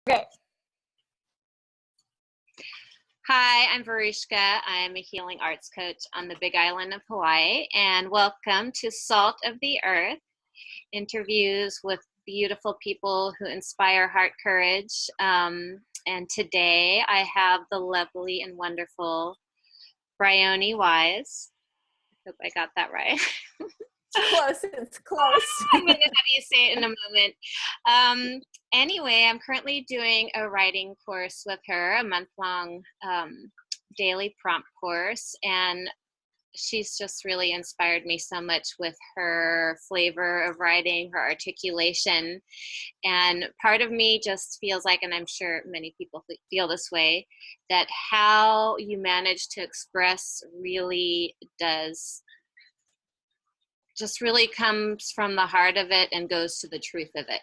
Okay. Hi, I'm Veruschka. I'm a healing arts coach on the Big Island of Hawaii, and welcome to Salt of the Earth, interviews with beautiful people who inspire heart courage. And today I have the lovely and wonderful Bryonie Wise. I hope I got that right. Close, it's close. I'm going to have you say it in a moment. Anyway, I'm currently doing a writing course with her, a month-long daily prompt course, and she's just really inspired me so much with her flavor of writing, her articulation, and part of me just feels like, and I'm sure many people feel this way, that how you manage to express really does just really comes from the heart of it and goes to the truth of it.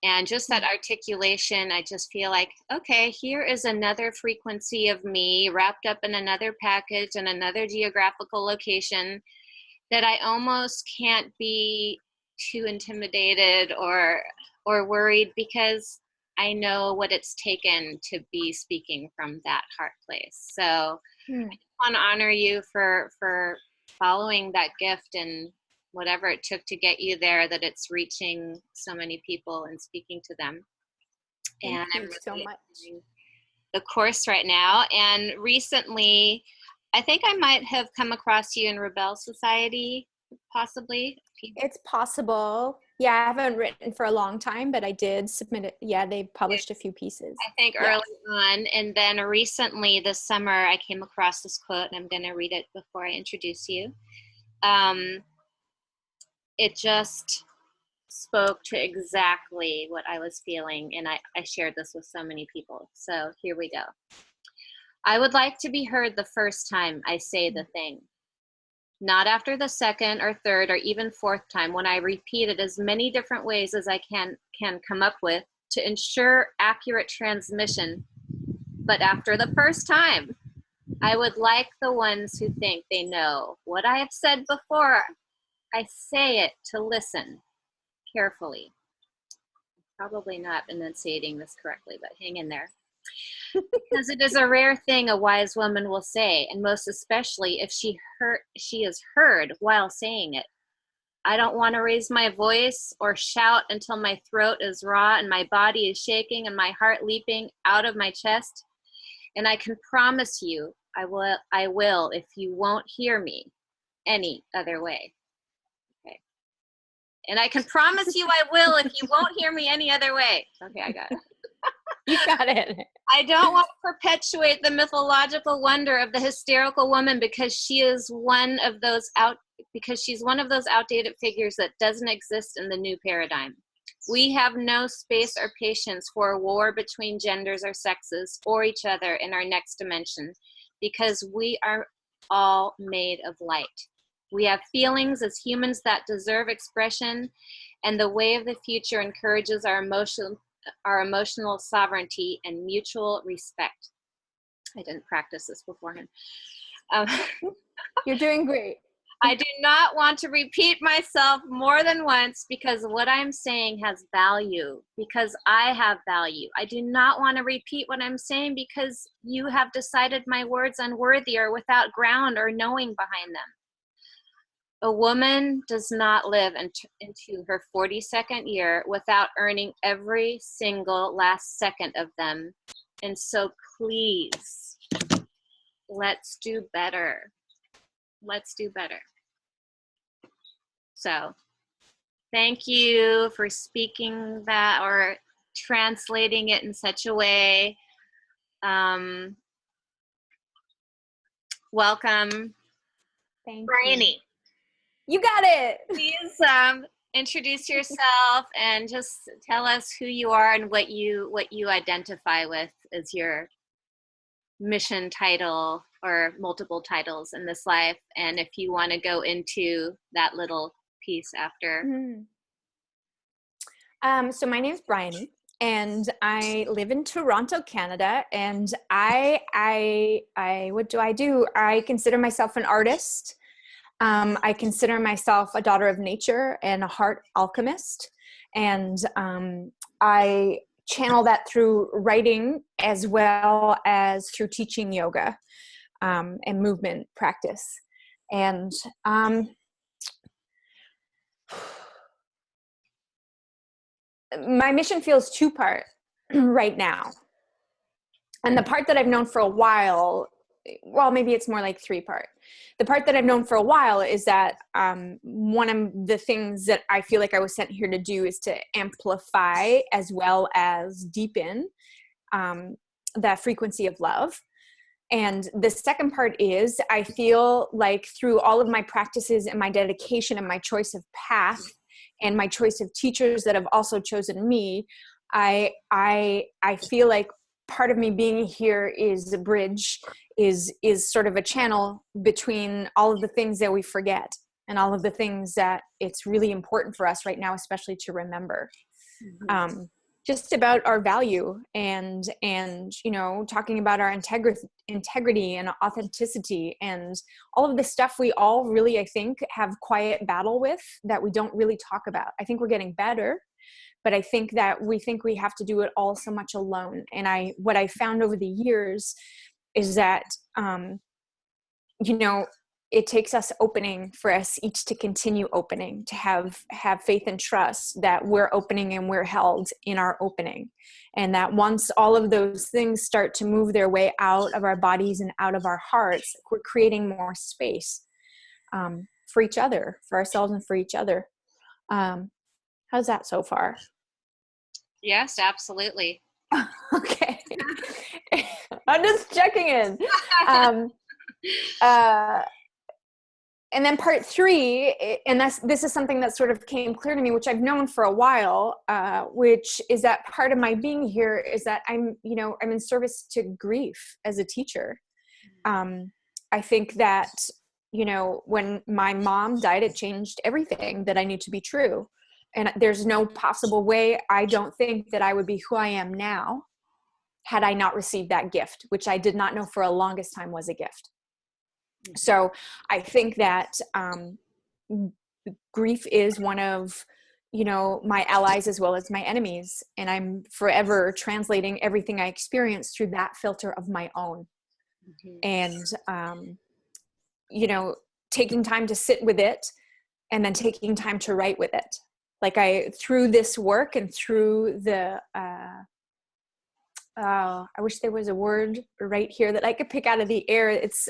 And just that articulation, I just feel like, okay, here is another frequency of me wrapped up in another package and another geographical location that I almost can't be too intimidated or worried, because I know what it's taken to be speaking from that heart place. So I just want to honor you for following that gift and whatever it took to get you there, that it's reaching so many people and speaking to them. Thank and you I'm really so much. enjoying the course right now. And recently, I think I might have come across you in Rebel Society, possibly. It's possible. Yeah, I haven't written for a long time, but I did submit it. Yeah, they published a few pieces. I think early on. And then recently this summer, I came across this quote, and I'm going to read it before I introduce you. It just spoke to exactly what I was feeling, and I shared this with so many people. So here we go. I would like to be heard the first time I say the thing, not after the second or third or even fourth time, when I repeat it as many different ways as I can come up with to ensure accurate transmission, but after the first time. I would like the ones who think they know what I have said before I say it to listen carefully. Probably not enunciating this correctly, but hang in there. Because it is a rare thing a wise woman will say, and most especially if she is heard while saying it. I don't want to raise my voice or shout until my throat is raw and my body is shaking and my heart leaping out of my chest. And I can promise you, I will if you won't hear me any other way. Okay. And I can promise you I will if you won't hear me any other way. Okay, I got it. You got it. I don't want to perpetuate the mythological wonder of the hysterical woman because she's one of those outdated figures that doesn't exist in the new paradigm. We have no space or patience for a war between genders or sexes or each other in our next dimension, because we are all made of light. We have feelings as humans that deserve expression, and the way of the future encourages our emotional sovereignty and mutual respect. I didn't practice this beforehand. You're doing great. I do not want to repeat myself more than once, because what I'm saying has value, because I have value. I do not want to repeat what I'm saying because you have decided my words unworthy or without ground or knowing behind them. A woman does not live into her 42nd year without earning every single last second of them. And so please, let's do better. Let's do better. So thank you for speaking that or translating it in such a way. Welcome. Thank Bryonie. You got it. Please introduce yourself and just tell us who you are and what you identify with as your mission title or multiple titles in this life, and if you want to go into that little piece after. So my name is Bryonie, and I live in Toronto, Canada, and I what do? I consider myself an artist. I consider myself a daughter of nature and a heart alchemist. And I channel that through writing as well as through teaching yoga and movement practice. And my mission feels two-part right now. And the part that I've known for a while, well, maybe it's more like three-part. The part that I've known for a while is that one of the things that I feel like I was sent here to do is to amplify as well as deepen the frequency of love. And the second part is I feel like through all of my practices and my dedication and my choice of path and my choice of teachers that have also chosen me, I feel like part of me being here is a bridge, is sort of a channel between all of the things that we forget and all of the things that it's really important for us right now, especially to remember. Mm-hmm. Just about our value and you know, talking about our integrity and authenticity and all of the stuff we all really, I think, have quiet battle with that we don't really talk about. I think we're getting better, but I think that we think we have to do it all so much alone. And what I found over the years is that, you know, it takes us opening for us each to continue opening, to have faith and trust that we're opening and we're held in our opening. And that once all of those things start to move their way out of our bodies and out of our hearts, we're creating more space for each other, for ourselves and for each other. How's that so far? Yes, absolutely. Okay. I'm just checking in. And then part three, and this is something that sort of came clear to me, which I've known for a while, which is that part of my being here is that I'm in service to grief as a teacher. I think that, you know, when my mom died, it changed everything that I knew to be true. And there's no possible way, I don't think, that I would be who I am now had I not received that gift, which I did not know for a longest time was a gift. So I think that grief is one of, you know, my allies as well as my enemies. And I'm forever translating everything I experience through that filter of my own. Mm-hmm. And, you know, taking time to sit with it and then taking time to write with it. Like through this work and through the, I wish there was a word right here that I could pick out of the air. It's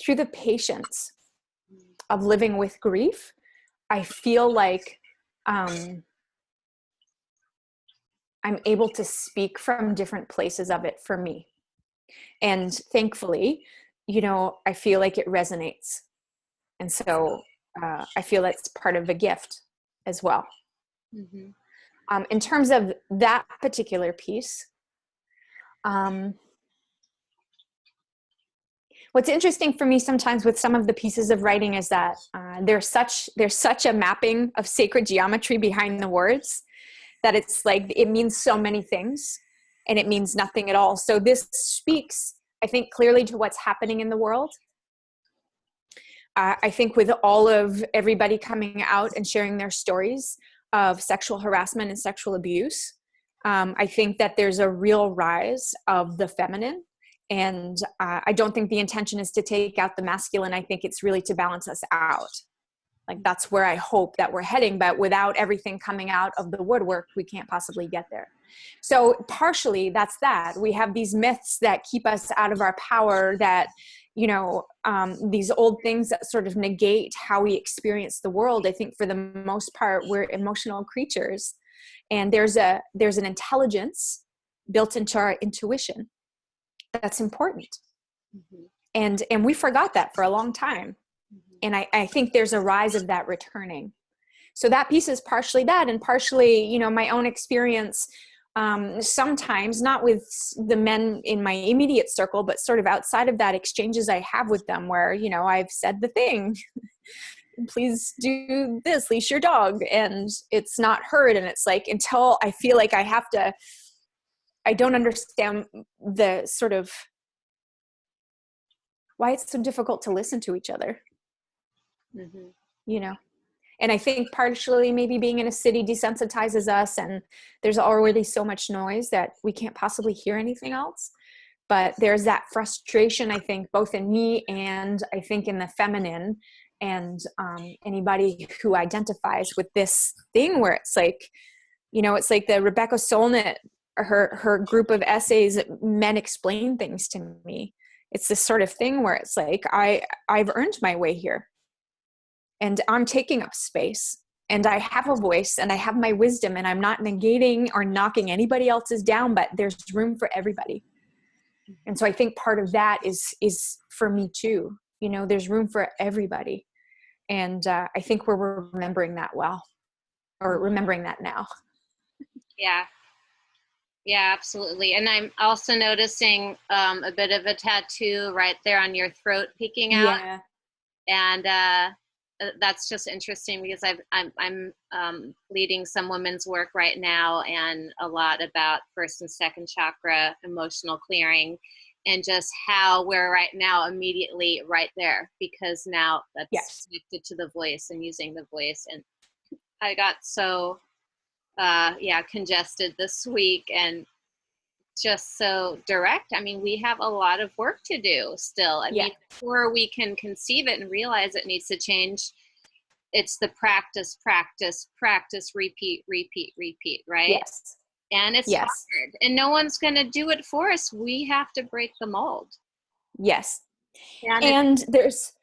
through the patience of living with grief. I feel like I'm able to speak from different places of it for me. And thankfully, you know, I feel like it resonates. And so I feel that's part of a gift as well. Mm-hmm. In terms of that particular piece, what's interesting for me sometimes with some of the pieces of writing is that there's such a mapping of sacred geometry behind the words that it's like it means so many things and it means nothing at all. So this speaks, I think, clearly to what's happening in the world. I think with all of everybody coming out and sharing their stories of sexual harassment and sexual abuse, I think that there's a real rise of the feminine. And I don't think the intention is to take out the masculine. I think it's really to balance us out. Like that's where I hope that we're heading. But without everything coming out of the woodwork, we can't possibly get there. So partially that's that. We have these myths that keep us out of our power, that, you know, these old things that sort of negate how we experience the world. I think for the most part, we're emotional creatures. And there's an intelligence built into our intuition that's important. Mm-hmm. And we forgot that for a long time. Mm-hmm. And I think there's a rise of that returning. So that piece is partially that, and partially, you know, my own experience, sometimes not with the men in my immediate circle, but sort of outside of that, exchanges I have with them where, you know, I've said the thing, please do this, leash your dog, and it's not heard. And it's like, until I feel like I don't understand the sort of why it's so difficult to listen to each other. Mm-hmm. You know, And I think partially maybe being in a city desensitizes us, and there's already so much noise that we can't possibly hear anything else. But there's that frustration, I think, both in me and I think in the feminine, and anybody who identifies with this thing where it's like, you know, it's like the Rebecca Solnit, her group of essays, Men Explain Things to Me. It's this sort of thing where it's like, I've earned my way here, and I'm taking up space, and I have a voice, and I have my wisdom, and I'm not negating or knocking anybody else's down, but there's room for everybody. And so I think part of that is for me too, you know, there's room for everybody. And I think we're remembering that well, or remembering that now. Yeah. Yeah, absolutely. And I'm also noticing a bit of a tattoo right there on your throat peeking out. Yeah. And that's just interesting because I'm leading some women's work right now, and a lot about first and second chakra, emotional clearing, and just how we're right now immediately right there, because now that's Yes. connected to the voice and using the voice. And I got so congested this week and just so direct. I mean, we have a lot of work to do still. I mean, before we can conceive it and realize it needs to change, it's the practice, repeat, right? Yes. And it's hard, and no one's going to do it for us. We have to break the mold. Yes. And there's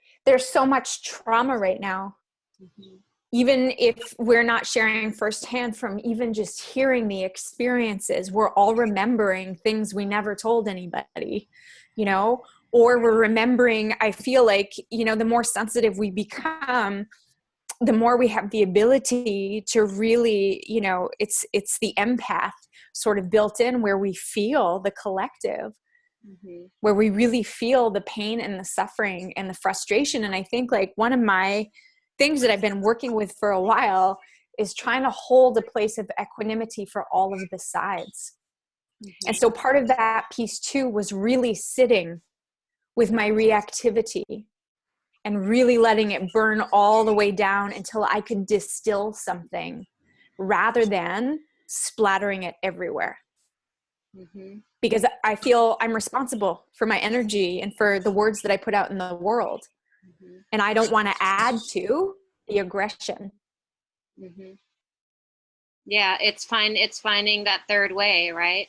so much trauma right now. Mm-hmm. Even if we're not sharing firsthand, from even just hearing the experiences, we're all remembering things we never told anybody, you know, or we're remembering, I feel like, you know, the more sensitive we become, the more we have the ability to really, you know, it's the empath sort of built in, where we feel the collective, Mm-hmm. where we really feel the pain and the suffering and the frustration. And I think like one of my things that I've been working with for a while is trying to hold a place of equanimity for all of the sides. Mm-hmm. And so part of that piece too was really sitting with my reactivity and really letting it burn all the way down until I could distill something, rather than splattering it everywhere. Mm-hmm. Because I feel I'm responsible for my energy and for the words that I put out in the world. Mm-hmm. And I don't want to add to the aggression. Mm-hmm. Yeah, it's finding that third way, right?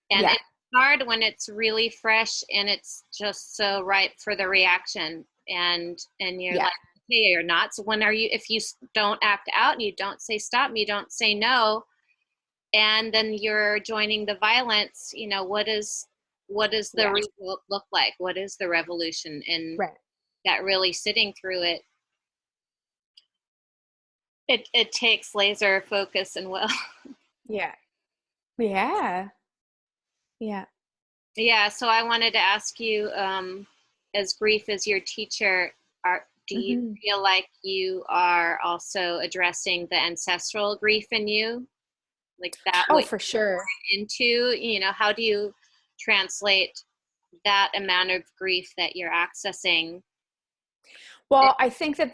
And it's hard when it's really fresh and it's just so ripe for the reaction. And you're like, hey, you're not. So if you don't act out and you don't say stop, and you don't say no, and then you're joining the violence, you know, what does the result look like? What is the revolution? And that really sitting through it, it takes laser focus and will. Yeah. So I wanted to ask you, as grief is your teacher, do you feel like you are also addressing the ancestral grief in you? Like that? Oh, for sure. Into, you know, how do you translate that amount of grief that you're accessing? Well, I think that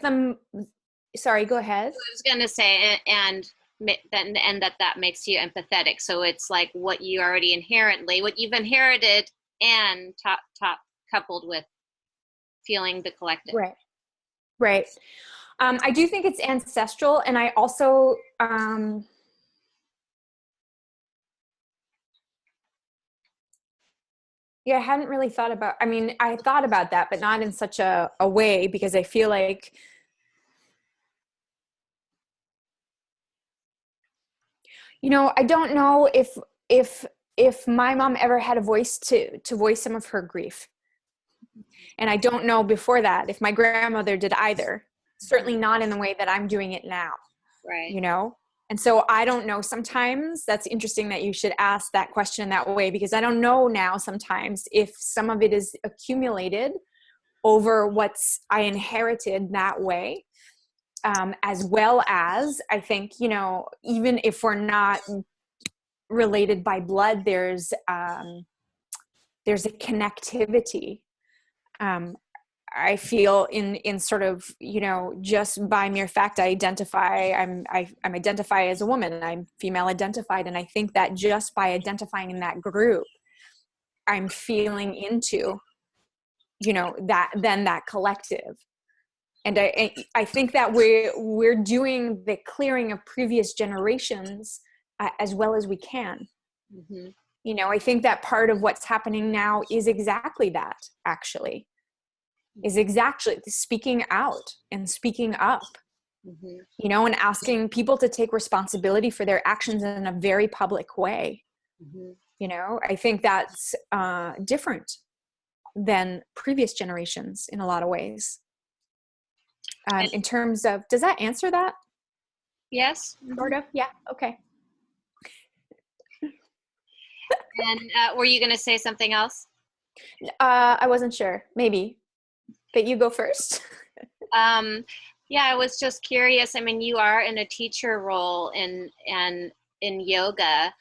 sorry, go ahead. I was going to say, and that makes you empathetic. So it's like what what you've inherited, and top coupled with feeling the collective. Right. I do think it's ancestral, and I also I hadn't really thought about, I mean, I thought about that, but not in such a way, because I feel like, you know, I don't know if my mom ever had a voice to voice some of her grief. And I don't know before that if my grandmother did either. Certainly not in the way that I'm doing it now. Right. You know? And so I don't know. Sometimes that's interesting that you should ask that question that way, because I don't know now sometimes if some of it is accumulated over what's I inherited that way. As well as, I think, you know, even if we're not related by blood, there's a connectivity. I feel in sort of, you know, just by mere fact, I identify as a woman, I'm female identified. And I think that just by identifying in that group, I'm feeling into, you know, that collective. And I think that we're doing the clearing of previous generations as well as we can. Mm-hmm. You know, I think that part of what's happening now is exactly that, actually, is exactly speaking out and speaking up, Mm-hmm. you know, and asking people to take responsibility for their actions in a very public way. Mm-hmm. You know, I think that's different than previous generations in a lot of ways. In terms of, does that answer that? Yes. Sort of. Yeah. Okay. And were you going to say something else? I wasn't sure. Maybe. But you go first. Yeah, I was just curious. I mean, you are in a teacher role in yoga.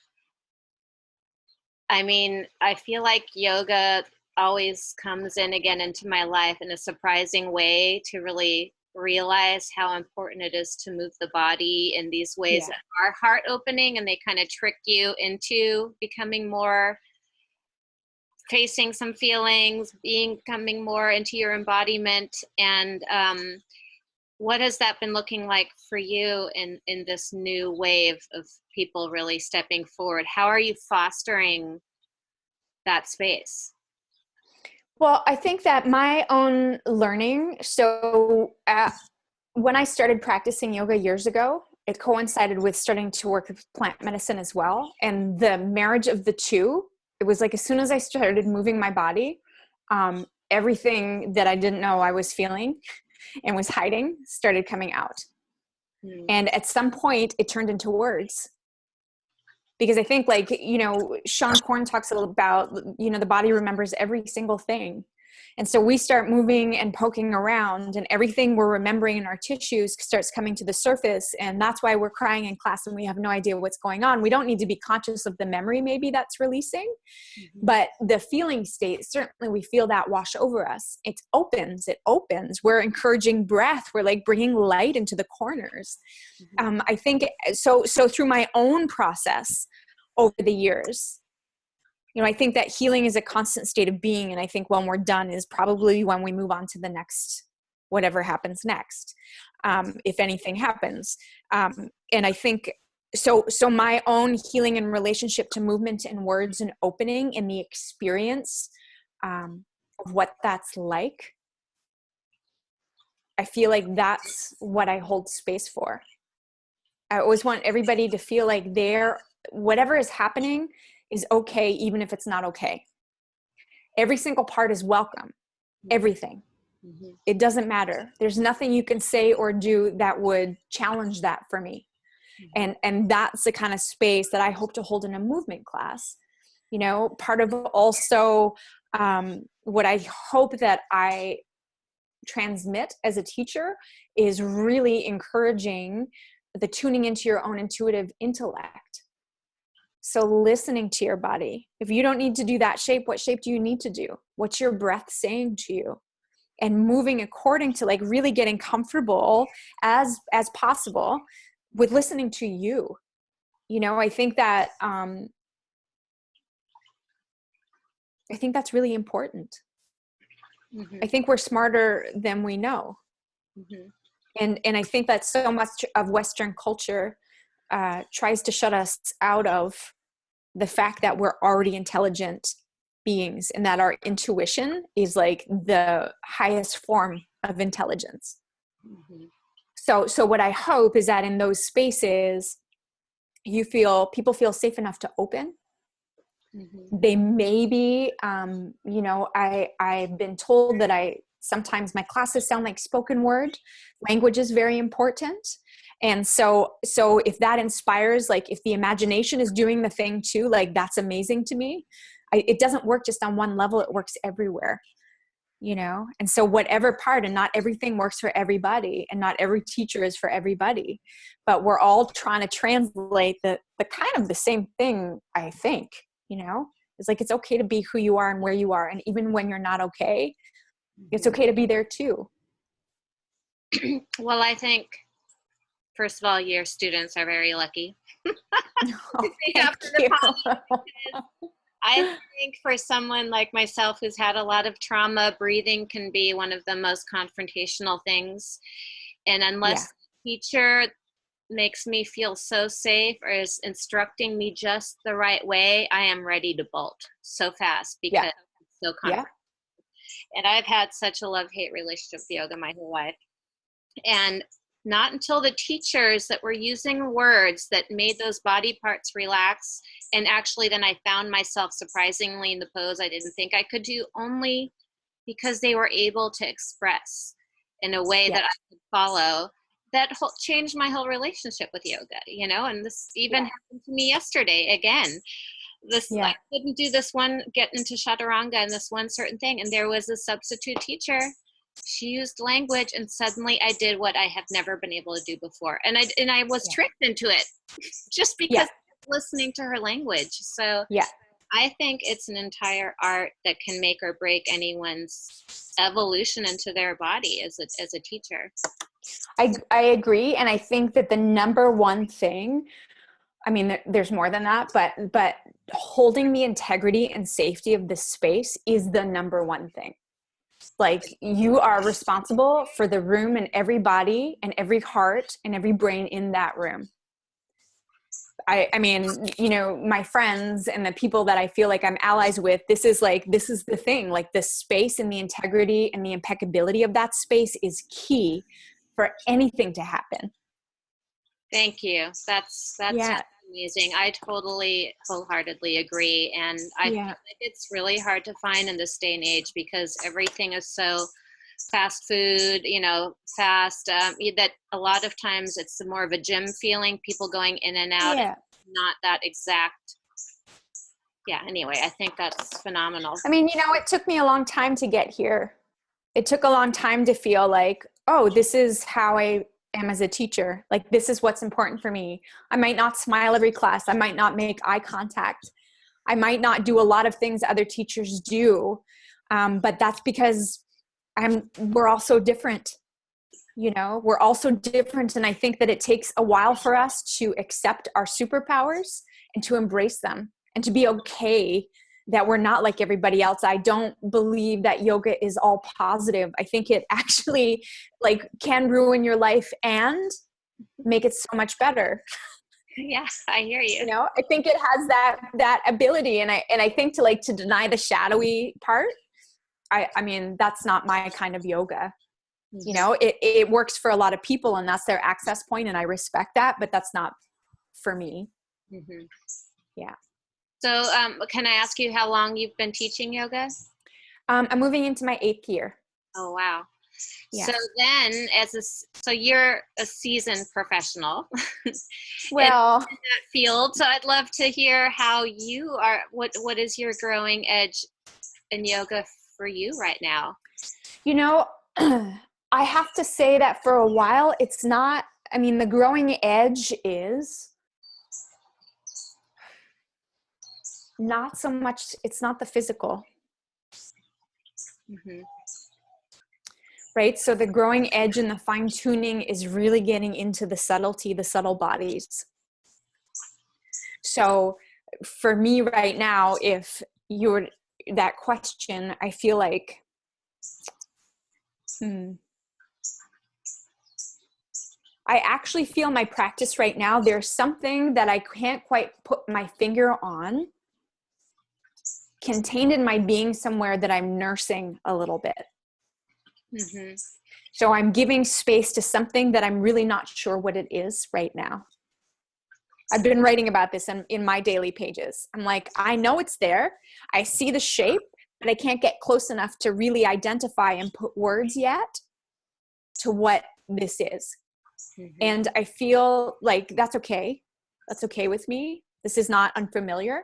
I mean, I feel like yoga always comes in again into my life in a surprising way to really realize how important it is to move the body in these ways that are heart opening, and they kind of trick you into becoming more, facing some feelings, becoming more into your embodiment. And what has that been looking like for you in this new wave of people really stepping forward? How are you fostering that space? Well, I think that my own learning, so when I started practicing yoga years ago, it coincided with starting to work with plant medicine as well. And the marriage of the two, it was like as soon as I started moving my body, everything that I didn't know I was feeling and was hiding started coming out. And at some point, it turned into words. Because I think, like, you know, Sean Korn talks about, you know, the body remembers every single thing. And so we start moving and poking around, and everything we're remembering in our tissues starts coming to the surface. And that's why we're crying in class and we have no idea what's going on. We don't need to be conscious of the memory maybe that's releasing, but the feeling state, certainly we feel that wash over us. It opens. We're encouraging breath. We're like bringing light into the corners. I think so through my own process over the years, you know, I think that healing is a constant state of being. And I think when we're done is probably when we move on to the next, whatever happens next, if anything happens. And I think, so my own healing and relationship to movement and words and opening and the experience of what that's like, I feel like that's what I hold space for. I always want everybody to feel like whatever is happening is okay, even if it's not okay. Every single part is welcome. Everything. It doesn't matter. There's nothing you can say or do that would challenge that for me. And that's the kind of space that I hope to hold in a movement class. You know, part of also what I hope that I transmit as a teacher is really encouraging the tuning into your own intuitive intellect. So listening to your body. If you don't need to do that shape, what shape do you need to do? What's your breath saying to you? And moving according to, like, really getting comfortable as possible with listening to you. You know, I think that that's really important. I think we're smarter than we know. And I think that so much of Western culture tries to shut us out of the fact that we're already intelligent beings and that our intuition is like the highest form of intelligence. So what I hope is that in those spaces, people feel safe enough to open. They may be, you know, I've been told that sometimes my classes sound like spoken word. Language is very important. And so if that inspires, like if the imagination is doing the thing too, like that's amazing to me. It doesn't work just on one level. It works everywhere, you know? And so whatever part, and not everything works for everybody, and not every teacher is for everybody, but we're all trying to translate the kind of the same thing, I think, you know? It's like, it's okay to be who you are and where you are. And even when you're not okay, It's okay to be there too. Well, I think, first of all, your students are very lucky. Oh, thank you. I think for someone like myself who's had a lot of trauma, breathing can be one of the most confrontational things. And unless the teacher makes me feel so safe or is instructing me just the right way, I am ready to bolt so fast because it's so confrontational. And I've had such a love-hate relationship with yoga my whole life. And not until the teachers that were using words that made those body parts relax, and actually then I found myself surprisingly in the pose I didn't think I could do, only because they were able to express in a way that I could follow, that changed my whole relationship with yoga, you know. And this even happened to me yesterday again. I couldn't do this one, get into chaturanga and this one certain thing, and there was a substitute teacher. She used language, and suddenly I did what I have never been able to do before. And I was tricked into it just because listening to her language. So I think it's an entire art that can make or break anyone's evolution into their body as a teacher. I agree. And I think that the number one thing, I mean, there's more than that, but holding the integrity and safety of the space is the number one thing. Like, you are responsible for the room and every body and every heart and every brain in that room. I mean, you know, my friends and the people that I feel like I'm allies with, this is the thing, like the space and the integrity and the impeccability of that space is key for anything to happen. Thank you. That's amazing. I totally wholeheartally agree. And I feel like it's really hard to find in this day and age because everything is so fast food, you know, that a lot of times it's more of a gym feeling, people going in and out, and not that exact. Anyway, I think that's phenomenal. I mean, you know, it took me a long time to get here. It took a long time to feel like, oh, this is how I am as a teacher. Like, this is what's important for me. I might not smile every class. I might not make eye contact. I might not do a lot of things other teachers do. But that's because we're all so different. You know, we're all so different. And I think that it takes a while for us to accept our superpowers and to embrace them and to be okay that we're not like everybody else. I don't believe that yoga is all positive. I think it actually can ruin your life and make it so much better. Yeah, I hear you. You know, I think it has that ability. And I think to deny the shadowy part, I mean, that's not my kind of yoga. Mm-hmm. You know, it works for a lot of people and that's their access point, and I respect that, but that's not for me. Mm-hmm. Yeah. So can I ask you how long you've been teaching yoga? I'm moving into my 8th year. Oh, wow. Yeah. So then so you're a seasoned professional well, in that field. So I'd love to hear how you are, what is your growing edge in yoga for you right now? You know, I have to say that for a while, it's not, I mean, the growing edge is not so much, it's not the physical. Mm-hmm. Right? So the growing edge and the fine tuning is really getting into the subtlety, the subtle bodies. So for me right now, if you're that question, I feel like, I actually feel my practice right now, there's something that I can't quite put my finger on, contained in my being somewhere that I'm nursing a little bit. Mm-hmm. So I'm giving space to something that I'm really not sure what it is right now. I've been writing about this in my daily pages. I'm like, I know it's there. I see the shape, but I can't get close enough to really identify and put words yet to what this is. Mm-hmm. And I feel like that's okay. That's okay with me. This is not unfamiliar.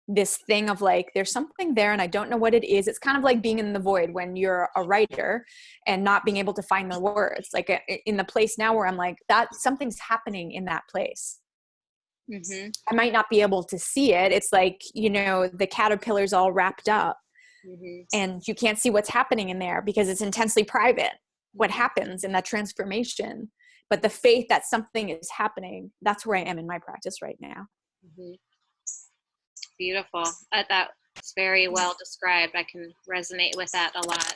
This thing of there's something there and I don't know what it is. It's kind of like being in the void when you're a writer and not being able to find the words. Like in the place now where I'm like, that something's happening in that place. Mm-hmm. I might not be able to see it. It's like, you know, the caterpillar's all wrapped up, Mm-hmm. and you can't see what's happening in there because it's intensely private, what happens in that transformation. But the faith that something is happening, that's where I am in my practice right now. Mm-hmm. Beautiful. That's very well described. I can resonate with that a lot.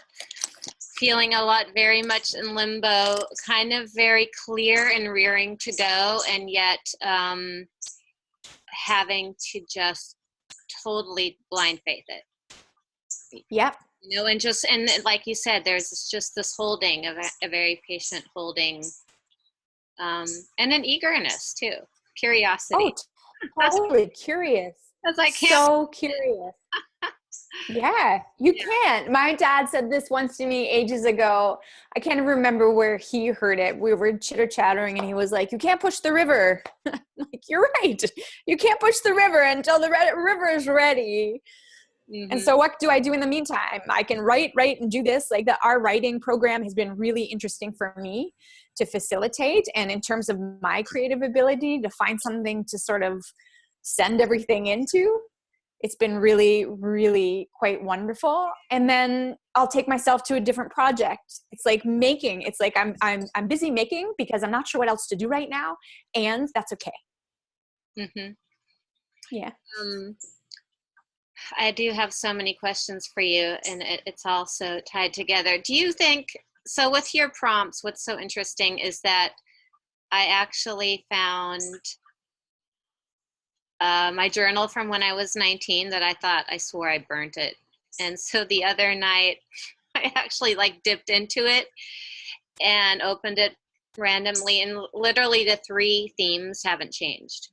Feeling a lot very much in limbo, kind of very clear and rearing to go, and yet having to just totally blind faith it. Yep. You know, and like you said, there's just this holding of a very patient holding, and an eagerness too, curiosity. Oh, totally curious. Because I can't. So curious. Yeah, you can't. My dad said this once to me ages ago. I can't remember where he heard it. We were chitter-chattering and he was like, you can't push the river. I'm like, you're right. You can't push the river until the river is ready. Mm-hmm. And so what do I do in the meantime? I can write and do this. Like our writing program has been really interesting for me to facilitate. And in terms of my creative ability to find something to sort of send everything into, it's been really, really quite wonderful. And then I'll take myself to a different project. It's like making. It's like I'm busy making because I'm not sure what else to do right now, and that's okay. Mm-hmm. Yeah. I do have so many questions for you, and it's all so tied together. Do you think so? With your prompts, what's so interesting is that I actually found my journal from when I was 19 that I swore I burnt it. And so the other night I actually like dipped into it and opened it randomly, and literally the 3 themes haven't changed.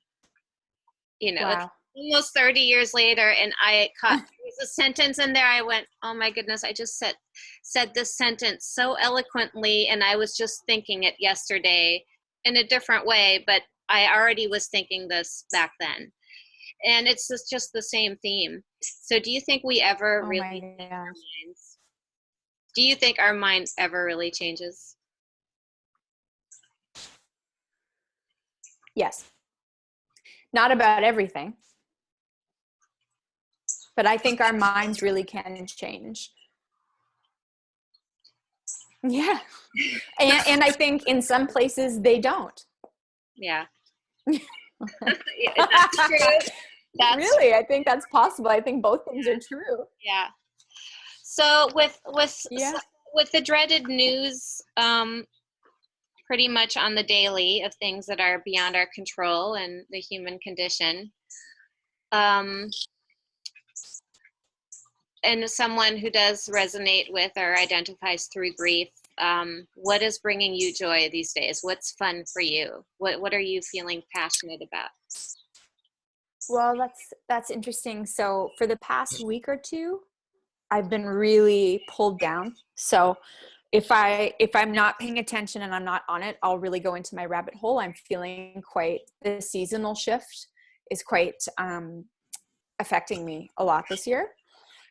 You know, wow. It's almost 30 years later, and I caught there was a sentence in there. I went, oh my goodness, I just said this sentence so eloquently, and I was just thinking it yesterday in a different way, but I already was thinking this back then. And it's just the same theme. So do you think we ever really change our minds? Do you think our mind ever really changes? Yes. Not about everything, but I think our minds really can change. Yeah. And I think in some places they don't. Yeah. That's true. Really, I think that's possible. I think both things are true. Yeah. So with the dreaded news, pretty much on the daily of things that are beyond our control and the human condition, and someone who does resonate with or identifies through grief, what is bringing you joy these days? What's fun for you? What are you feeling passionate about? Well, that's interesting. So for the past week or two, I've been really pulled down. So if I'm not paying attention and I'm not on it, I'll really go into my rabbit hole. I'm feeling the seasonal shift is quite affecting me a lot this year.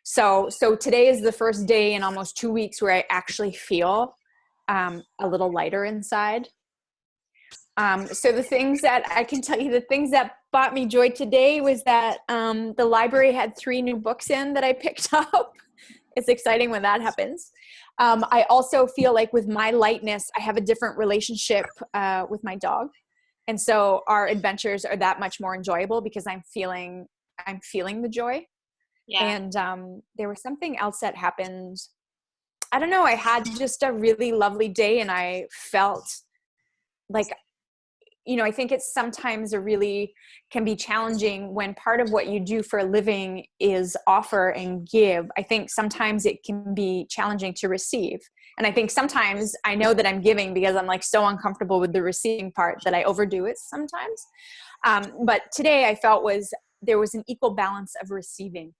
So today is the first day in almost 2 weeks where I actually feel a little lighter inside. So the things that I can tell you, the things that brought me joy today was that the library had 3 new books in that I picked up. It's exciting when that happens. I also feel like with my lightness, I have a different relationship with my dog. And so our adventures are that much more enjoyable because I'm feeling the joy. Yeah. And there was something else that happened. I don't know. I had just a really lovely day, and I felt like, I think it's sometimes can be challenging when part of what you do for a living is offer and give. I think sometimes it can be challenging to receive. And I think sometimes I know that I'm giving because I'm like so uncomfortable with the receiving part that I overdo it sometimes. But today I felt there was an equal balance of receiving.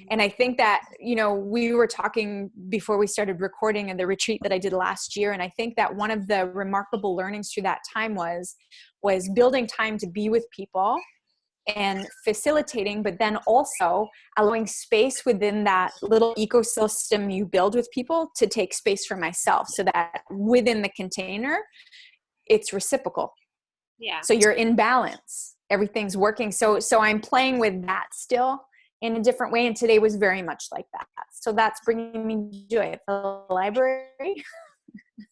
And I think that, we were talking before we started recording in the retreat that I did last year. And I think that one of the remarkable learnings through that time was building time to be with people and facilitating, but then also allowing space within that little ecosystem you build with people to take space for myself so that within the container, it's reciprocal. Yeah. So you're in balance. Everything's working. So I'm playing with that still. in a different way. And today was very much like that. So that's bringing me joy at the library.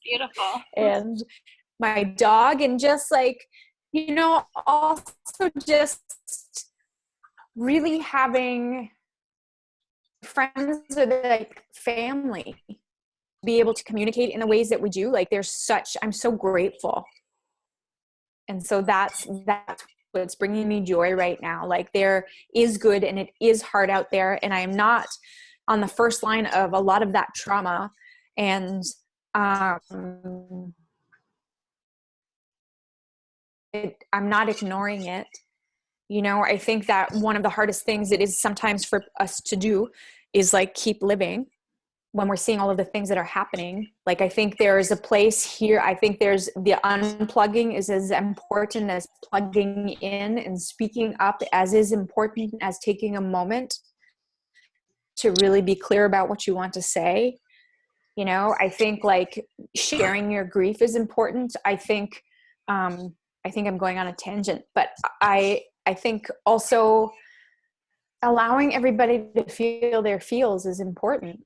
Beautiful. And my dog, and just like, you know, also just really having friends or like family be able to communicate in the ways that we do. Like I'm so grateful. And so that's what's bringing me joy right now. Like there is good and it is hard out there. And I am not on the first line of a lot of that trauma. And, I'm not ignoring it. You know, I think that one of the hardest things it is sometimes for us to do is like keep living when we're seeing all of the things that are happening. Like, I think there's a place here. I think there's the unplugging is as important as plugging in, and speaking up as is important as taking a moment to really be clear about what you want to say. You know, I think like sharing your grief is important. I think I'm going on a tangent, but I think also allowing everybody to feel their feels is important.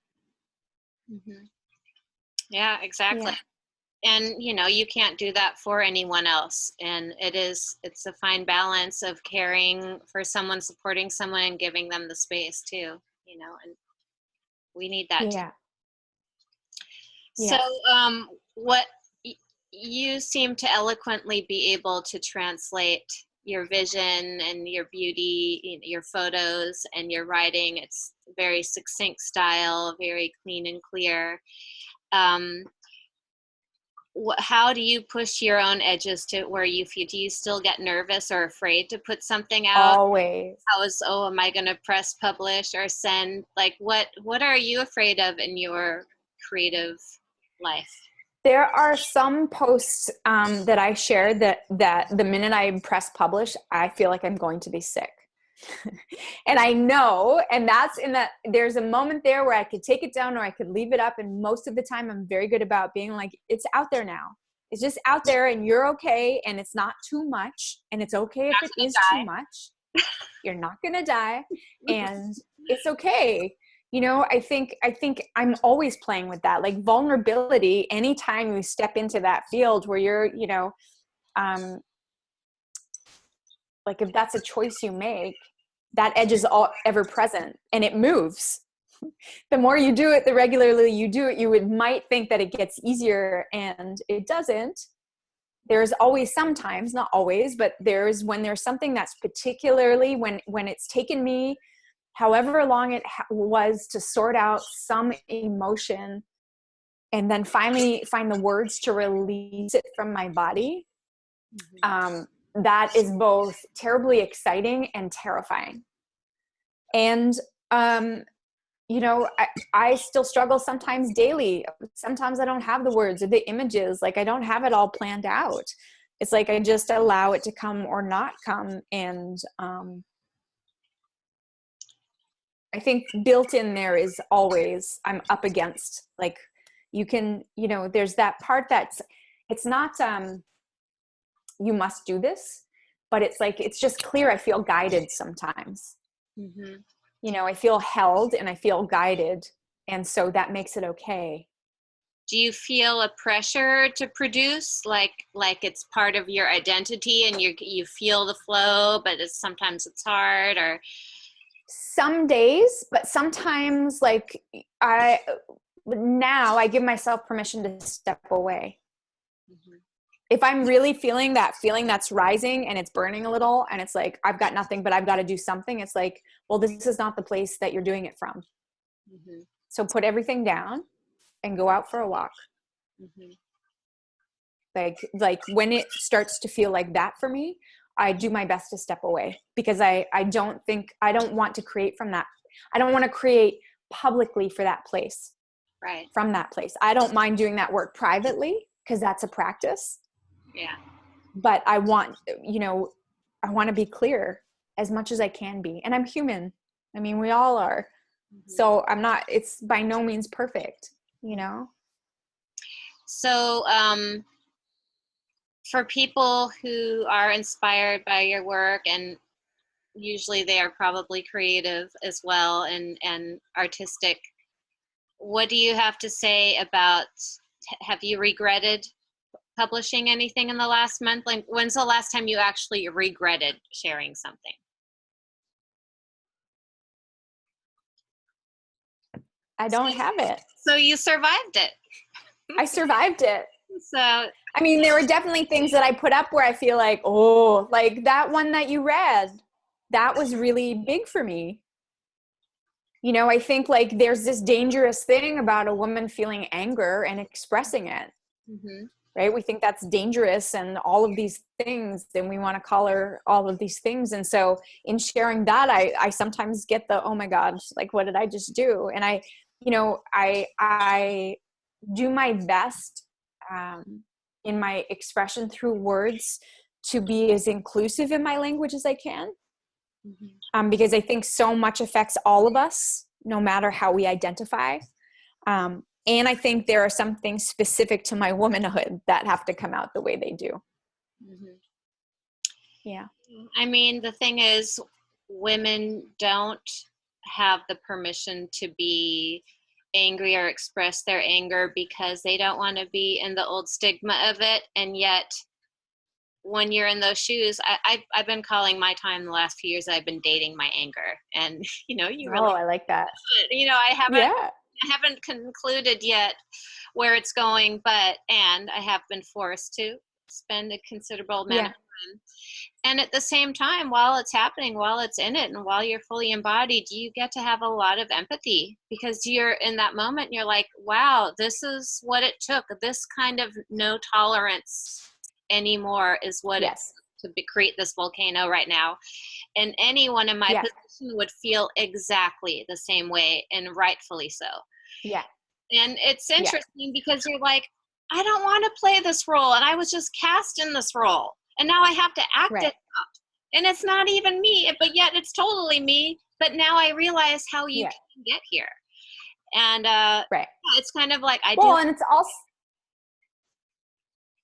Mm-hmm. Yeah, exactly. Yeah. And, you know, you can't do that for anyone else. And it's a fine balance of caring for someone, supporting someone, and giving them the space too, you know, and we need that too. Yeah. So, Yeah. what you seem to eloquently be able to translate your vision and your beauty, your photos and your writing. It's very succinct style, very clean and clear. How do you push your own edges to where you feel? Do you still get nervous or afraid to put something out? Always. Am I going to press publish or send? Like, what are you afraid of in your creative life? There are some posts that I share that the minute I press publish, I feel like I'm going to be sick. And I know, and that's in that there's a moment there where I could take it down or I could leave it up. And most of the time I'm very good about being like, it's out there now. It's just out there and you're okay. And it's not too much. And it's okay if it is too much. You're not going to die. And it's okay. You know, I think I'm always playing with that, like vulnerability. Anytime you step into that field where you're, you know, like if that's a choice you make, that edge is all ever present and it moves. The more you do it, the regularly you do it, you might think that it gets easier, and it doesn't. There's always sometimes, not always, but when there's something that's particularly when it's taken me however long it was to sort out some emotion and then finally find the words to release it from my body. That is both terribly exciting and terrifying. And, you know, I still struggle sometimes daily. Sometimes I don't have the words or the images. Like I don't have it all planned out. It's like I just allow it to come or not come. And I think built in there is always I'm up against, like, you can, you know, there's that part it's not you must do this, but it's like it's just clear I feel guided sometimes. Mm-hmm. You know, I feel held and I feel guided, and so that makes it okay. Do you feel a pressure to produce, like it's part of your identity and you feel the flow, but sometimes it's hard? Or Some days, but sometimes, like, now I give myself permission to step away. Mm-hmm. If I'm really feeling that feeling that's rising and it's burning a little and it's like I've got nothing but I've got to do something, it's like, well, this is not the place that you're doing it from. Mm-hmm. So put everything down and go out for a walk. Mm-hmm. Like when it starts to feel like that for me, I do my best to step away, because I don't want to create from that. I don't want to create publicly for that place. Right. From that place. I don't mind doing that work privately because that's a practice. Yeah. But I want, you know, I want to be clear as much as I can be. And I'm human. I mean, we all are. Mm-hmm. So it's by no means perfect, you know? So, for people who are inspired by your work and usually they are probably creative as well and artistic. What do you have to say about, have you regretted publishing anything in the last month? Like, when's the last time you actually regretted sharing something? I don't have it. So you survived it. I survived it. So, I mean, there were definitely things that I put up where I feel like, oh, like that one that you read, that was really big for me. You know, I think like there's this dangerous thing about a woman feeling anger and expressing it, right? We think that's dangerous and all of these things, and we want to color all of these things. And so in sharing that, I sometimes get the, oh my God, like, what did I just do? And I do my best in my expression through words to be as inclusive in my language as I can. Because I think so much affects all of us, no matter how we identify. And I think there are some things specific to my womanhood that have to come out the way they do. Yeah. I mean, the thing is, women don't have the permission to be angry or express their anger because they don't want to be in the old stigma of it. And yet, when you're in those shoes, I've been calling my time the last few years, I've been dating my anger. And, you really, I like that. I haven't concluded yet where it's going, and I have been forced to spend a considerable amount of time. And at the same time, while it's happening, while it's in it, and while you're fully embodied, you get to have a lot of empathy because you're in that moment, you're like, wow, this is what it took. This kind of no tolerance anymore is what it's to create this volcano right now. And anyone in my position would feel exactly the same way, and rightfully so. Yeah. And it's interesting because you're like, I don't want to play this role, and I was just cast in this role, and now I have to act it out. And it's not even me, but yet it's totally me. But now I realize how you can get here. And it's kind of like I do. And it's also,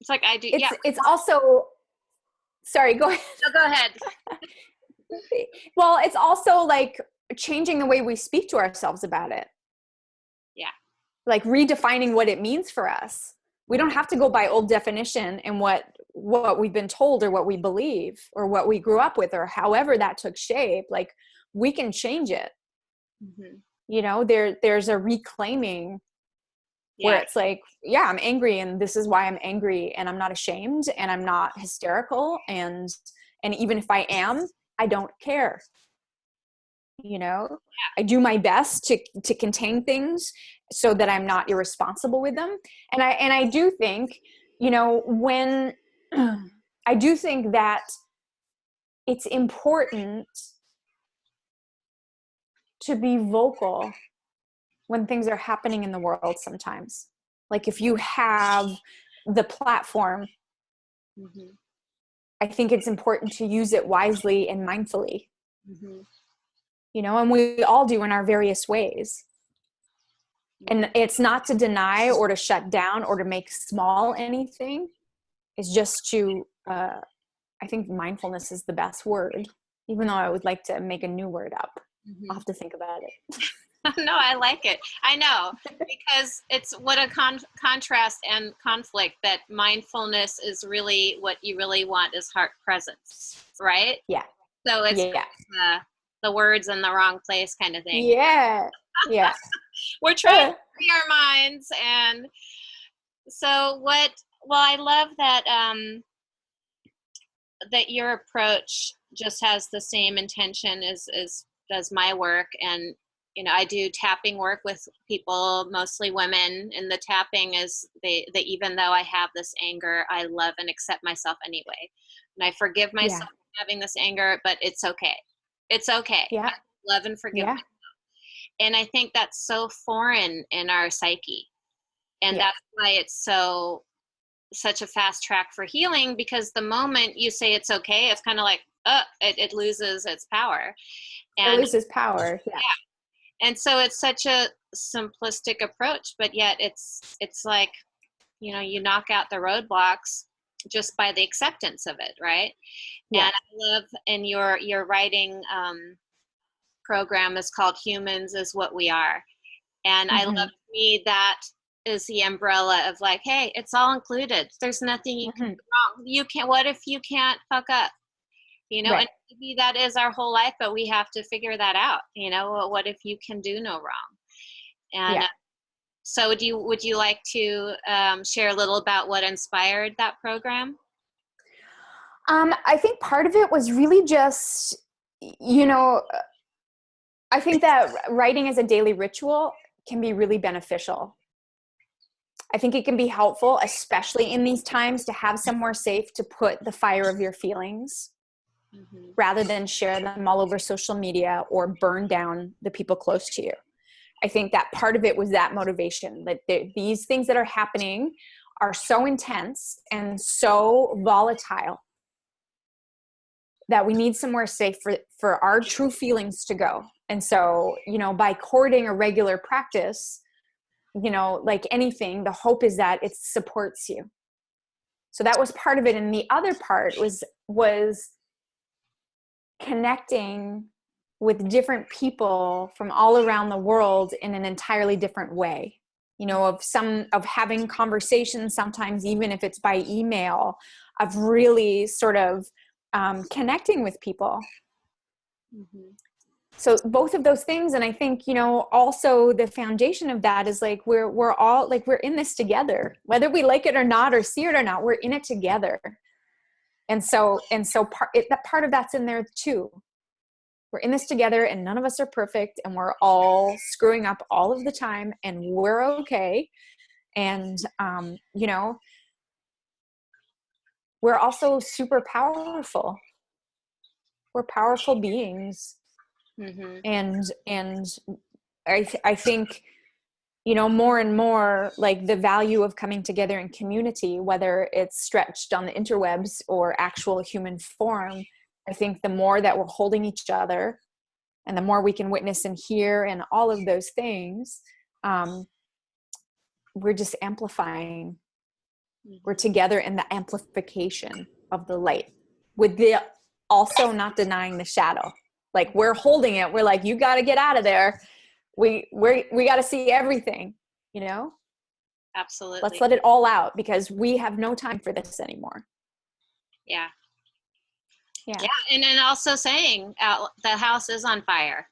it's like I do. It's also, sorry, go ahead. No, go ahead. Well, it's also like changing the way we speak to ourselves about it. Yeah. Like redefining what it means for us. We don't have to go by old definition and what we've been told or what we believe or what we grew up with or however that took shape. Like we can change it. There's a reclaiming where it's like, I'm angry and this is why I'm angry, and I'm not ashamed and I'm not hysterical. And even if I am, I don't care. I do my best to contain things so that I'm not irresponsible with them. And I do think, when I do think that it's important to be vocal when things are happening in the world sometimes. Like if you have the platform, I think it's important to use it wisely and mindfully. And we all do in our various ways. And it's not to deny or to shut down or to make small anything. It's just to, I think mindfulness is the best word, even though I would like to make a new word up. I'll have to think about it. No, I like it. I know, because it's what a contrast and conflict that mindfulness is really what you really want is heart presence, right? Yeah. So it's the words in the wrong place kind of thing. Yeah. Yeah. We're trying to free our minds. And so I love that, that your approach just has the same intention as does my work. And, I do tapping work with people, mostly women, and the tapping is they even though I have this anger, I love and accept myself anyway. And I forgive myself for having this anger, but it's okay. It's okay. Yeah. I love and forgive myself. And I think that's so foreign in our psyche. And that's why it's such a fast track for healing, because the moment you say it's okay, it's kind of like, it loses its power. And it loses power. Yeah. And so it's such a simplistic approach, but yet it's like, you knock out the roadblocks just by the acceptance of it, right? Yeah. And I love in your writing program is called Humans is What We Are. And I love, Mm-hmm. to me, that is the umbrella of like, hey, it's all included. There's nothing you can do wrong. You can't, what if you can't fuck up? You know, Right. and maybe that is our whole life, but we have to figure that out. You know, what if you can do no wrong? And Yeah. so would you like to share a little about what inspired that program? I think part of it was really just, you know, I think that writing as a daily ritual can be really beneficial. I think it can be helpful, especially in these times, to have somewhere safe to put the fire of your feelings Mm-hmm. rather than share them all over social media or burn down the people close to you. I think that part of it was that motivation, that these things that are happening are so intense and so volatile that we need somewhere safe for our true feelings to go. And so, you know, by courting a regular practice, you know, like anything, the hope is that it supports you. So that was part of it. And the other part was connecting with different people from all around the world in an entirely different way. You know, of having conversations, sometimes even if it's by email, of really sort of connecting with people. Mm-hmm. So both of those things. And I think, you know, also the foundation of that is like, we're all like, we're in this together, whether we like it or not, or see it or not, we're in it together. And so that part of that's in there too. We're in this together and none of us are perfect and we're all screwing up all of the time and we're okay. And, you know, we're also super powerful. We're powerful beings. Mm-hmm. And I think, you know, more and more, like the value of coming together in community, whether it's stretched on the interwebs or actual human form, I think the more that we're holding each other and the more we can witness and hear and all of those things, we're just amplifying. Mm-hmm. We're together in the amplification of the light, with the also not denying the shadow. Like we're holding it. We're like, you got to get out of there. We got to see everything, you know? Absolutely. Let's let it all out because we have no time for this anymore. Yeah. Yeah. Yeah. And then also saying the house is on fire,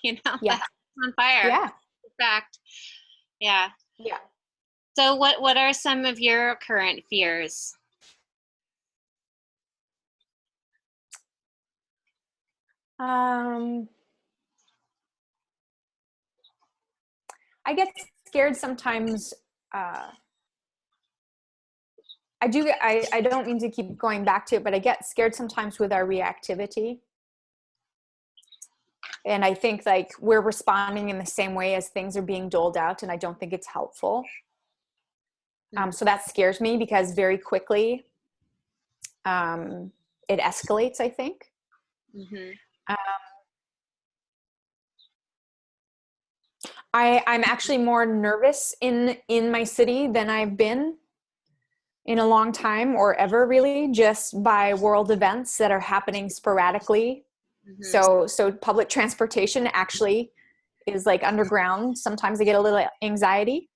you know, Yeah. the house is on fire. Yeah. In fact. Yeah. Yeah. So what are some of your current fears? I get scared sometimes. I don't mean to keep going back to it, but I get scared sometimes with our reactivity. And I think like we're responding in the same way as things are being doled out. And I don't think it's helpful. So that scares me because very quickly it escalates, I think. Mm-hmm. I'm actually more nervous in my city than I've been in a long time or ever, really, just by world events that are happening sporadically. Mm-hmm. So public transportation actually is like underground. Sometimes I get a little anxiety.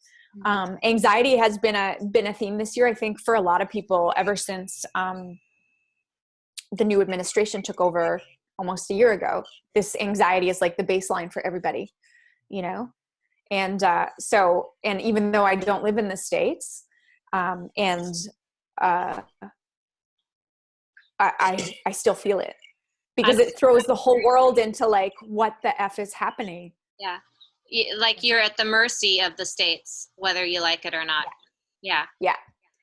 Anxiety has been a theme this year, I think, for a lot of people ever since the new administration took over almost a year ago. This anxiety is like the baseline for everybody, you know? And and even though I don't live in the States, and I still feel it because it throws the whole world into like, what the F is happening? Yeah. Like you're at the mercy of the states, whether you like it or not. Yeah. Yeah.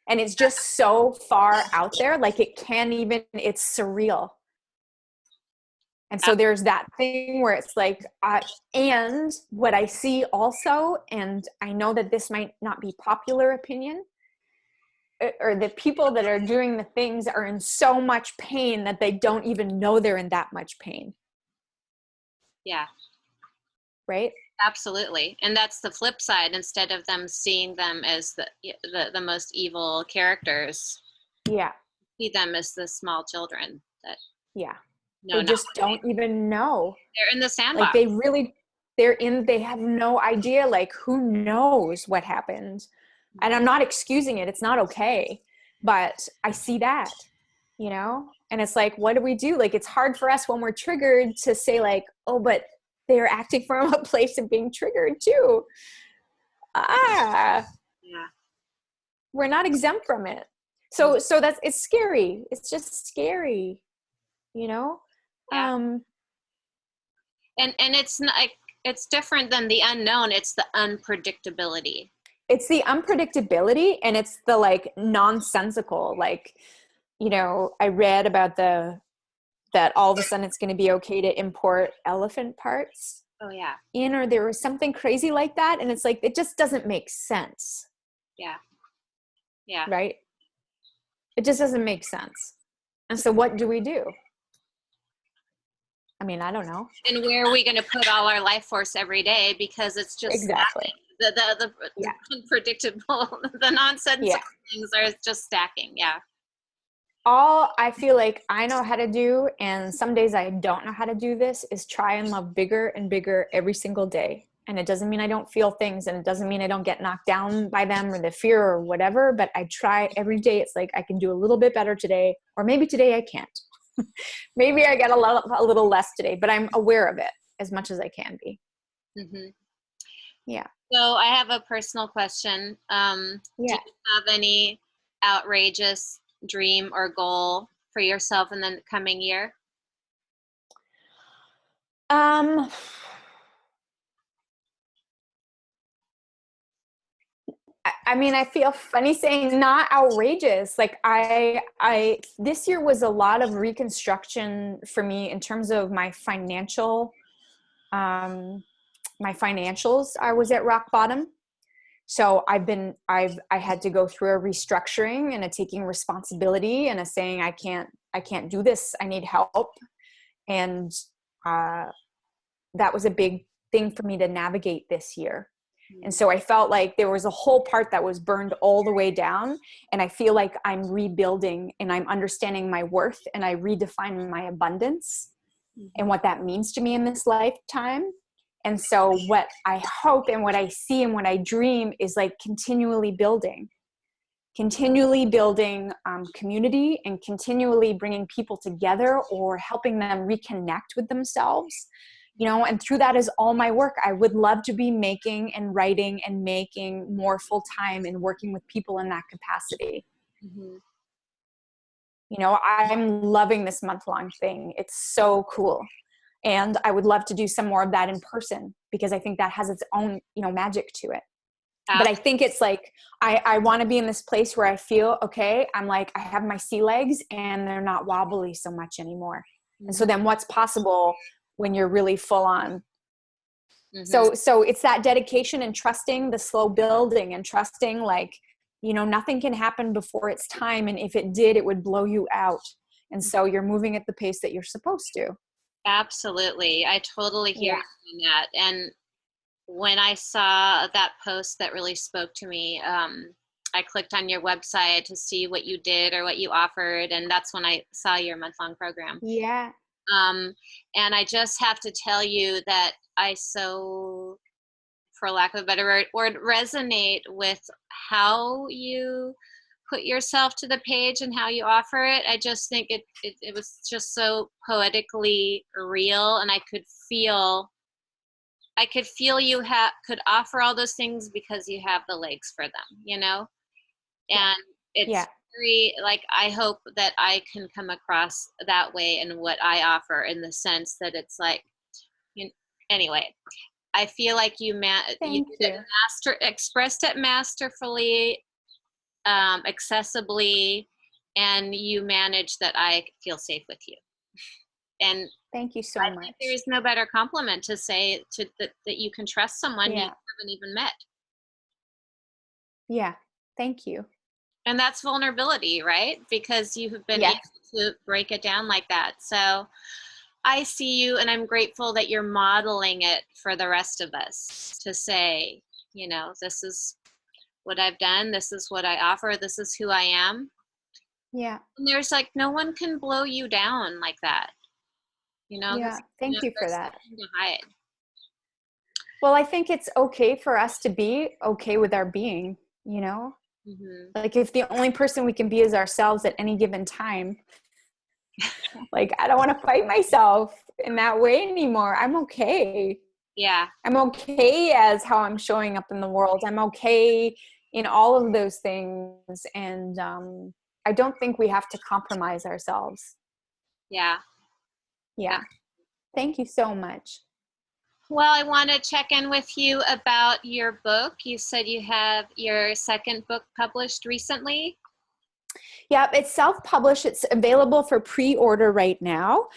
And it's just so far out there. Like it can't even, it's surreal. And so there's that thing where it's like, and what I see also, and I know that this might not be popular opinion, or the people that are doing the things are in so much pain that they don't even know they're in that much pain. Yeah. Right? Absolutely. And that's the flip side. Instead of them seeing them as the most evil characters, Yeah. See them as the small children that Yeah. know They not just what don't even know. they're in the Like sandbox. they have no idea, like who knows what happened. And I'm not excusing it. It's not okay. But I see that, you know? And it's like, what do we do? Like, it's hard for us when we're triggered to say like, oh, but they're acting from a place of being triggered too. Yeah. We're not exempt from it. Mm. So it's scary. It's just scary, you know? Yeah. And it's not, it's different than the unknown. It's the unpredictability. It's the unpredictability, and it's the like nonsensical, like, you know, I read about that all of a sudden it's going to be okay to import elephant parts Oh yeah. in, or there was something crazy like that. And it's like, it just doesn't make sense. Yeah. Yeah. Right. It just doesn't make sense. And so what do we do? I mean, I don't know. And where are we going to put all our life force every day? Because it's just Exactly. stacking. The unpredictable, the nonsensical things are just stacking. Yeah. All I feel like I know how to do, and some days I don't know how to do this, is try and love bigger and bigger every single day. And it doesn't mean I don't feel things, and it doesn't mean I don't get knocked down by them or the fear or whatever, but I try every day. It's like I can do a little bit better today, or maybe today I can't. Maybe I get a little less today, but I'm aware of it as much as I can be. Mm-hmm. Yeah. So I have a personal question. Do you have any outrageous dream or goal for yourself in the coming year? I mean, I feel funny saying not outrageous. Like this year was a lot of reconstruction for me in terms of my financials. I was at rock bottom. So I had to go through a restructuring and a taking responsibility and a saying, I can't do this. I need help. And, that was a big thing for me to navigate this year. And so I felt like there was a whole part that was burned all the way down. And I feel like I'm rebuilding and I'm understanding my worth, and I redefine my abundance and what that means to me in this lifetime. And so what I hope and what I see and what I dream is like continually building community, and continually bringing people together or helping them reconnect with themselves, you know, and through that is all my work. I would love to be making and writing and making more full time and working with people in that capacity. Mm-hmm. You know, I'm loving this month-long thing. It's so cool. And I would love to do some more of that in person, because I think that has its own, you know, magic to it. But I think it's like, I want to be in this place where I feel, okay, I'm like, I have my sea legs and they're not wobbly so much anymore. Mm-hmm. And so then what's possible when you're really full on? Mm-hmm. So it's that dedication and trusting the slow building, and trusting like, you know, nothing can happen before it's time. And if it did, it would blow you out. And so you're moving at the pace that you're supposed to. Absolutely. I totally hear you in that. And when I saw that post that really spoke to me, I clicked on your website to see what you did or what you offered. And that's when I saw your month-long program. Yeah. And I just have to tell you that I so, for lack of a better word, resonate with how you put yourself to the page and how you offer it. I just think it was just so poetically real, and I could feel you could offer all those things because you have the legs for them, you know? And it's very, like, I hope that I can come across that way in what I offer, in the sense that it's like, you know, anyway, I feel like you expressed it masterfully, accessibly, and you managed that I feel safe with you. And thank you so much. Think there's no better compliment to say that you can trust someone you haven't even met. Yeah. Thank you. And that's vulnerability, right? Because you have been able to break it down like that. So I see you, and I'm grateful that you're modeling it for the rest of us, to say, you know, this is what I've done. This is what I offer. This is who I am. Yeah. And there's like, no one can blow you down like that, Yeah. Thank you for there's that. nothing to hide. Well, I think it's okay for us to be okay with our being, you know? Mm-hmm. Like if the only person we can be is ourselves at any given time, like I don't want to fight myself in that way anymore. I'm okay. Yeah. I'm okay as how I'm showing up in the world. I'm okay in all of those things. And I don't think we have to compromise ourselves. Yeah. Yeah. Thank you so much. Well, I want to check in with you about your book. You said you have your second book published recently. Yep, it's self-published. It's available for pre-order right now.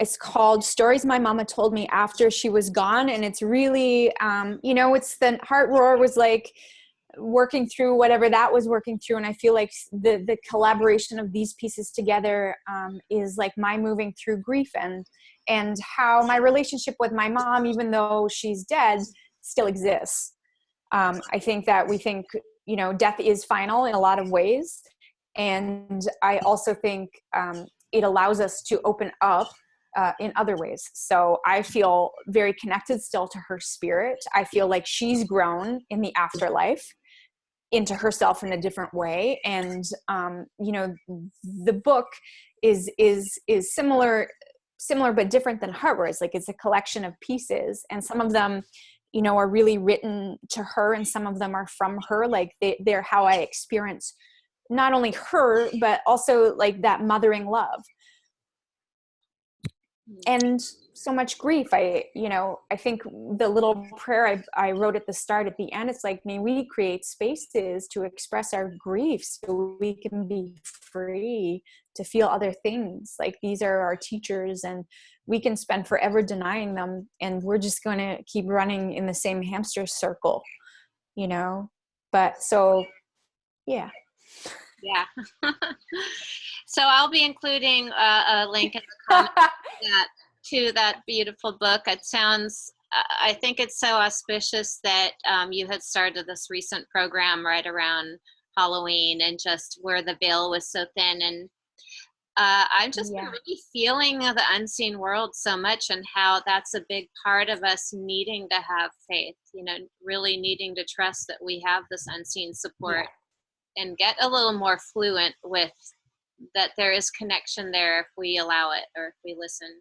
It's called Stories My Mama Told Me After She Was Gone. And it's really, it's the Heart Roar was like working through whatever that was working through. And I feel like the collaboration of these pieces together is like my moving through grief and how my relationship with my mom, even though she's dead, still exists. I think that we think, death is final in a lot of ways. And I also think it allows us to open up in other ways. So I feel very connected still to her spirit. I feel like she's grown in the afterlife into herself in a different way. And, the book is similar, but different than Heart. Like it's a collection of pieces, and some of them, are really written to her, and some of them are from her. Like they're how I experience not only her, but also like that mothering love. And so much grief. I think the little prayer I wrote at the start, at the end, it's like, may we create spaces to express our grief so we can be free to feel other things. Like these are our teachers and we can spend forever denying them. And we're just going to keep running in the same hamster circle, but so, yeah. Yeah. So I'll be including a link in the comments to that beautiful book. It sounds, I think it's so auspicious that you had started this recent program right around Halloween, and just where the veil was so thin. And I've just been really feeling the unseen world so much, and how that's a big part of us needing to have faith, really needing to trust that we have this unseen support. And get a little more fluent with that there is connection there if we allow it, or if we listen.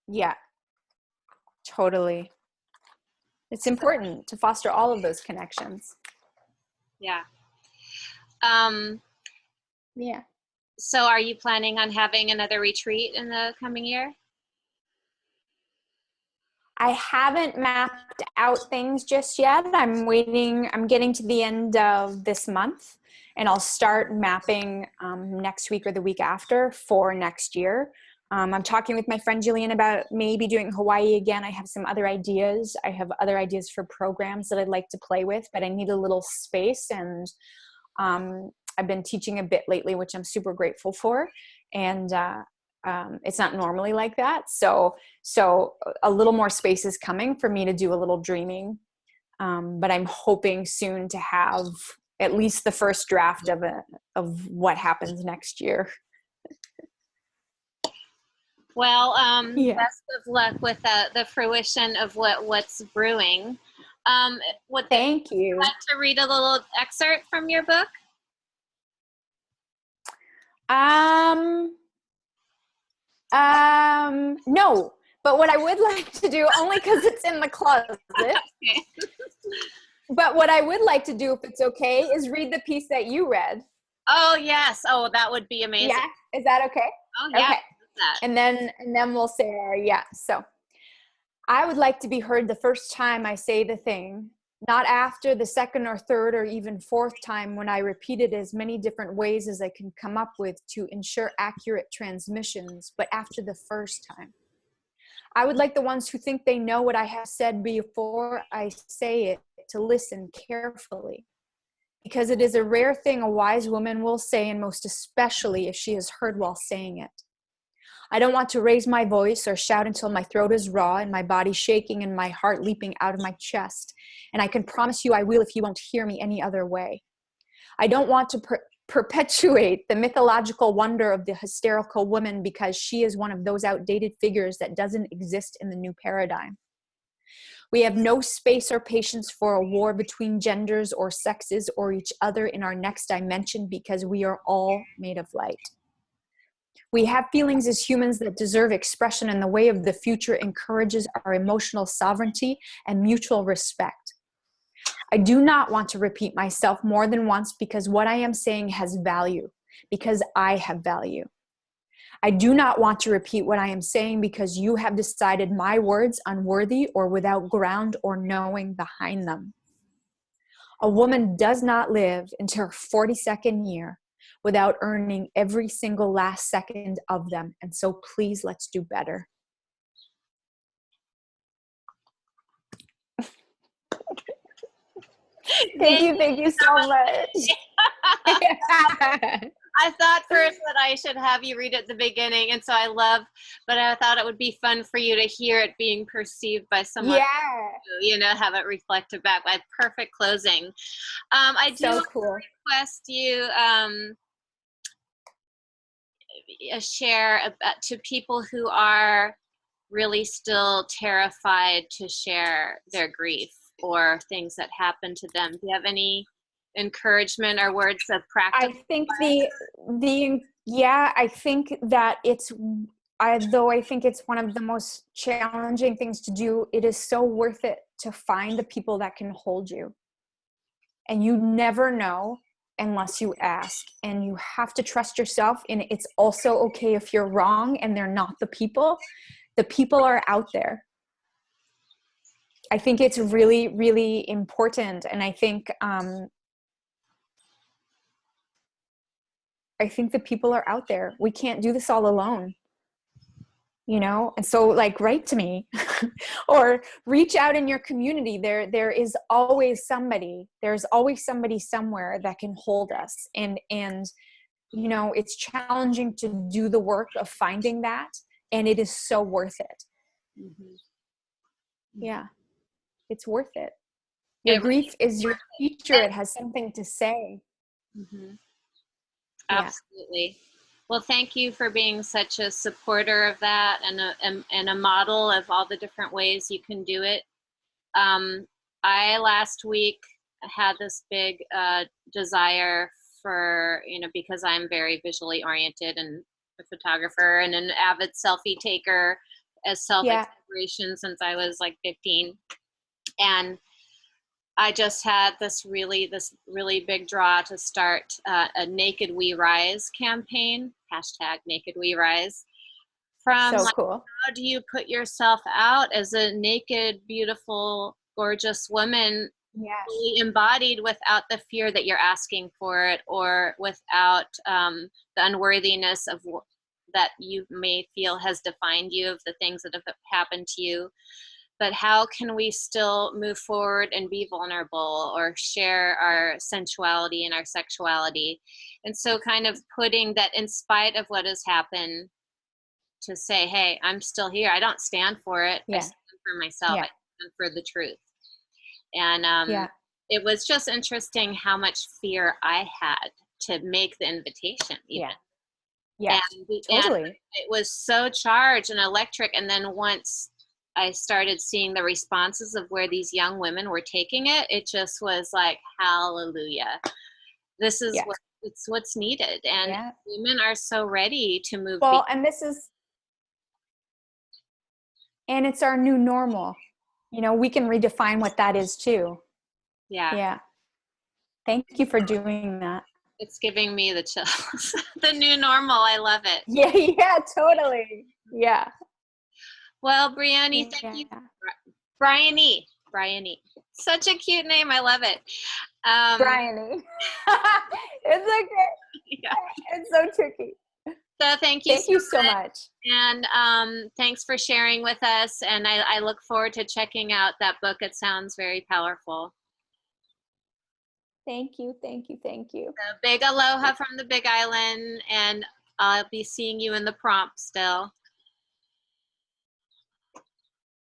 Yeah, totally. It's important to foster all of those connections. Yeah. Yeah. So are you planning on having another retreat in the coming year? I haven't mapped out things just yet. I'm getting to the end of this month, and I'll start mapping next week or the week after for next year. I'm talking with my friend Jillian about maybe doing Hawaii again. I have some other ideas. I have other ideas for programs that I'd like to play with, but I need a little space. And I've been teaching a bit lately, which I'm super grateful for. And it's not normally like that. So a little more space is coming for me to do a little dreaming. But I'm hoping soon to have at least the first draft of what happens next year. Well, best of luck with the fruition of what's brewing. Thank you. Would you like to read a little excerpt from your book? No, but what I would like to do, only because it's in the closet, Okay. but what I would like to do, if it's okay, is read the piece that you read. Oh, yes. Oh, that would be amazing. Yeah. Is that okay? Oh, yeah. Okay. And then we'll say our yeah. So I would like to be heard the first time I say the thing, not after the second or third or even fourth time when I repeat it as many different ways as I can come up with to ensure accurate transmissions, but after the first time. I would like the ones who think they know what I have said before I say it to listen carefully, because it is a rare thing a wise woman will say, and most especially if she is heard while saying it. I don't want to raise my voice or shout until my throat is raw and my body shaking and my heart leaping out of my chest. And I can promise you I will if you won't hear me any other way. I don't want to perpetuate the mythological wonder of the hysterical woman because she is one of those outdated figures that doesn't exist in the new paradigm. We have no space or patience for a war between genders or sexes or each other in our next dimension because we are all made of light. We have feelings as humans that deserve expression, and the way of the future encourages our emotional sovereignty and mutual respect. I do not want to repeat myself more than once because what I am saying has value, because I have value. I do not want to repeat what I am saying because you have decided my words unworthy or without ground or knowing behind them. A woman does not live into her 42nd year without earning every single last second of them. And so please, let's do better. Thank you so much. I thought first that I should have you read at the beginning, and so but I thought it would be fun for you to hear it being perceived by someone, have it reflected back. By perfect closing. I do request you share to people who are really still terrified to share their grief or things that happen to them. Do you have any encouragement or words of practice? I think I think that though I think it's one of the most challenging things to do, it is so worth it to find the people that can hold you. And you never know unless you ask, and you have to trust yourself. And it's also okay if you're wrong and they're not the people. The people are out there. I think it's really, really important. And I think the people are out there. We can't do this all alone, And so, write to me or reach out in your community. There is always somebody. There's always somebody somewhere that can hold us. And it's challenging to do the work of finding that, and it is so worth it. Mm-hmm. Yeah, it's worth it. Your grief is your teacher. It has something to say. Mm-hmm. Absolutely. Well, thank you for being such a supporter of that and a model of all the different ways you can do it. I last week had this big desire for, because I'm very visually oriented and a photographer and an avid selfie taker as self-exploration since I was 15. And I just had this really big draw to start a Naked We Rise campaign, #NakedWeRise. From so cool. How do you put yourself out as a naked, beautiful, gorgeous woman, fully embodied, without the fear that you're asking for it, or without the unworthiness of that you may feel has defined you, of the things that have happened to you. But how can we still move forward and be vulnerable or share our sensuality and our sexuality? And so kind of putting that, in spite of what has happened, to say, hey, I'm still here. I don't stand for it. I stand for myself. I stand for the truth. And it was just interesting how much fear I had to make the invitation even. Totally. And it was so charged and electric. And then once I started seeing the responses of where these young women were taking it, it just was like, hallelujah. This is what's needed. And women are so ready to move. Well, and it's our new normal. We can redefine what that is too. Yeah. Thank you for doing that. It's giving me the chills. The new normal. I love it. Yeah, totally. Yeah. Well, Bryonie, thank you. Bryonie. Such a cute name. I love it. Bryonie. It's okay. Yeah. It's so tricky. So thank you so much. And thanks for sharing with us. And I look forward to checking out that book. It sounds very powerful. Thank you. So big aloha from the Big Island. And I'll be seeing you in the prompt still.